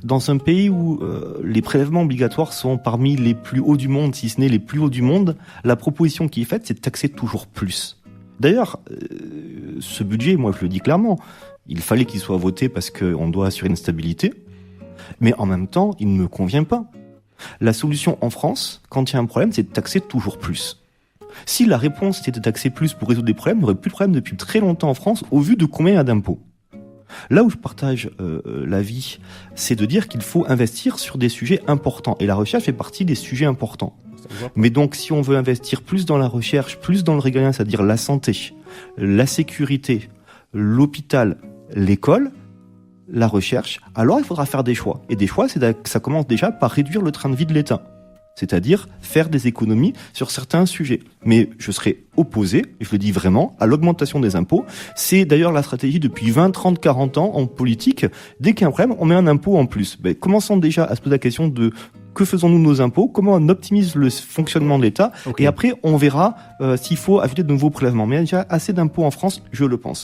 Dans un pays où les prélèvements obligatoires sont parmi les plus hauts du monde, si ce n'est les plus hauts du monde, la proposition qui est faite, c'est de taxer toujours plus. D'ailleurs, ce budget, moi je le dis clairement, il fallait qu'il soit voté parce qu'on doit assurer une stabilité, mais en même temps, il ne me convient pas. La solution en France, quand il y a un problème, c'est de taxer toujours plus. Si la réponse était de taxer plus pour résoudre des problèmes, il n'y aurait plus de problème depuis très longtemps en France, au vu de combien il y a d'impôts. Là où je partage l'avis, c'est de dire qu'il faut investir sur des sujets importants. Et la recherche fait partie des sujets importants. Mais donc, si on veut investir plus dans la recherche, plus dans le régalien, c'est-à-dire la santé, la sécurité, l'hôpital, l'école, la recherche, alors il faudra faire des choix. Et des choix, ça commence déjà par réduire le train de vie de l'État. C'est-à-dire faire des économies sur certains sujets. Mais je serais opposé, et je le dis vraiment, à l'augmentation des impôts. C'est d'ailleurs la stratégie depuis 20, 30, 40 ans en politique. Dès qu'il y a un problème, on met un impôt en plus. Commençons déjà à se poser la question de que faisons-nous de nos impôts, comment on optimise le fonctionnement de l'État, et après on verra s'il faut ajouter de nouveaux prélèvements. Mais il y a déjà assez d'impôts en France, je le pense.